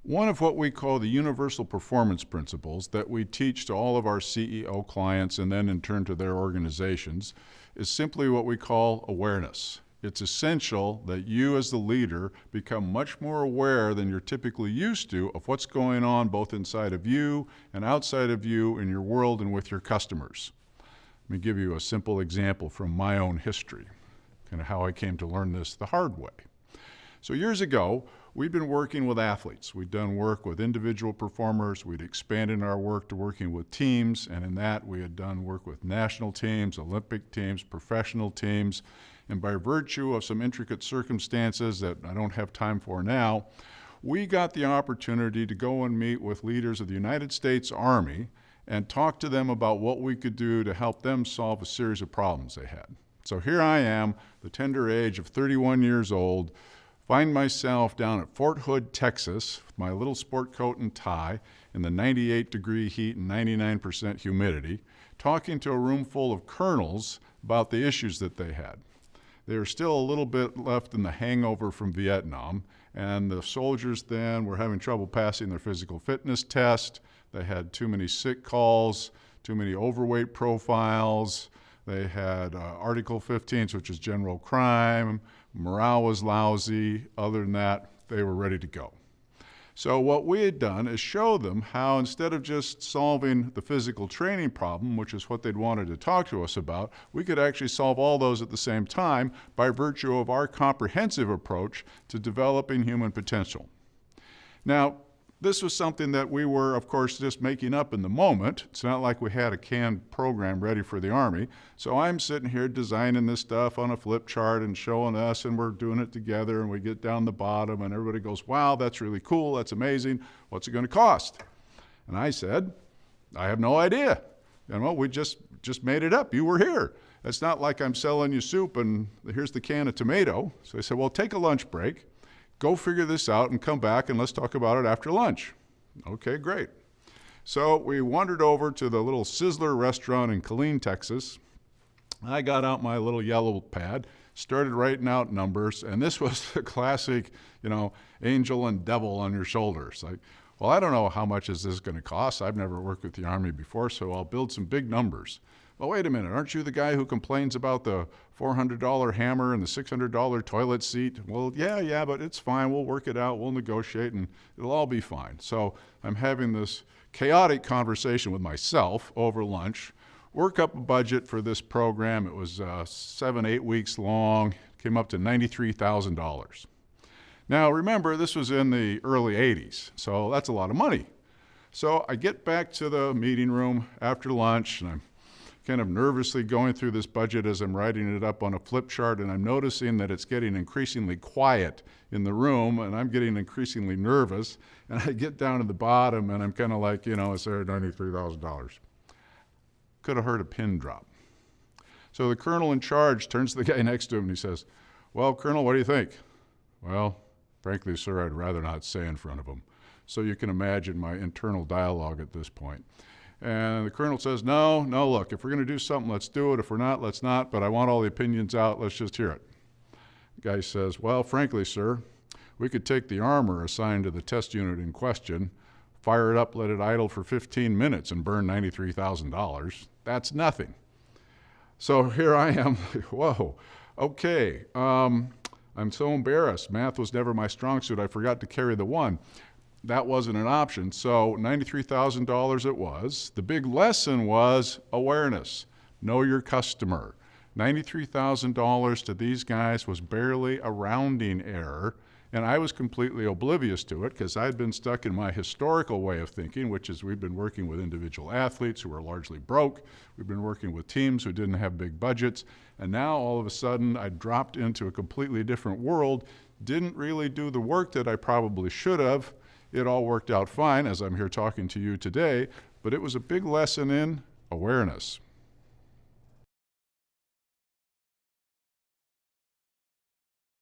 One of what we call the universal performance principles that we teach to all of our CEO clients and then in turn to their organizations is simply what we call awareness. It's essential that you as the leader become much more aware than you're typically used to of what's going on both inside of you and outside of you in your world and with your customers. Let me give you a simple example from my own history, kind of how I came to learn this the hard way. So years ago, we'd been working with athletes. We'd done work with individual performers. We'd expanded our work to working with teams, and in that we had done work with national teams, Olympic teams, professional teams, and by virtue of some intricate circumstances that I don't have time for now, we got the opportunity to go and meet with leaders of the United States Army and talk to them about what we could do to help them solve a series of problems they had. So here I am, the tender age of 31 years old, find myself down at Fort Hood, Texas, with my little sport coat and tie in the 98-degree heat and 99% humidity, talking to a room full of colonels about the issues that they had. They were still a little bit left in the hangover from Vietnam, and the soldiers then were having trouble passing their physical fitness test. They had too many sick calls, too many overweight profiles. They had Article 15, which is general crime. Morale was lousy. Other than that, they were ready to go. So what we had done is show them how instead of just solving the physical training problem, which is what they'd wanted to talk to us about, we could actually solve all those at the same time by virtue of our comprehensive approach to developing human potential. Now, this was something that we were, of course, just making up in the moment. It's not like we had a canned program ready for the Army. So I'm sitting here designing this stuff on a flip chart and showing us, and we're doing it together, and we get down the bottom, and everybody goes, wow, that's really cool, that's amazing. What's it going to cost? And I said, I have no idea. We just made it up. You were here. It's not like I'm selling you soup, and here's the can of tomato. So I said, well, take a lunch break. Go figure this out and come back and let's talk about it after lunch. Okay, great. So we wandered over to the little Sizzler restaurant in Killeen, Texas. I got out my little yellow pad, started writing out numbers, and this was the classic, angel and devil on your shoulders. Like, well, I don't know how much is this going to cost. I've never worked with the Army before, so I'll build some big numbers. Well, wait a minute, aren't you the guy who complains about the $400 hammer and the $600 toilet seat? Well, yeah, but it's fine. We'll work it out. We'll negotiate, and it'll all be fine. So I'm having this chaotic conversation with myself over lunch, work up a budget for this program. It was 7-8 weeks long, came up to $93,000. Now, remember, this was in the early 80s, so that's a lot of money. So I get back to the meeting room after lunch, and I'm kind of nervously going through this budget as I'm writing it up on a flip chart, and I'm noticing that it's getting increasingly quiet in the room, and I'm getting increasingly nervous, and I get down to the bottom, and I'm kind of like, is there $93,000? Could have heard a pin drop. So the colonel in charge turns to the guy next to him, and he says, well, Colonel, what do you think? Well, frankly, sir, I'd rather not say in front of him. So you can imagine my internal dialogue at this point. And the colonel says, no, look, if we're going to do something, let's do it. If we're not, let's not. But I want all the opinions out. Let's just hear it. The guy says, well, frankly, sir, we could take the armor assigned to the test unit in question, fire it up, let it idle for 15 minutes, and burn $93,000. That's nothing. So here I am. Whoa, okay. I'm so embarrassed. Math was never my strong suit. I forgot to carry the one. That wasn't an option, so $93,000 it was. The big lesson was awareness. Know your customer. $93,000 to these guys was barely a rounding error, and I was completely oblivious to it because I'd been stuck in my historical way of thinking, which is we've been working with individual athletes who are largely broke. We've been working with teams who didn't have big budgets, and now all of a sudden I dropped into a completely different world, didn't really do the work that I probably should have. It all worked out fine as I'm here talking to you today, but it was a big lesson in awareness.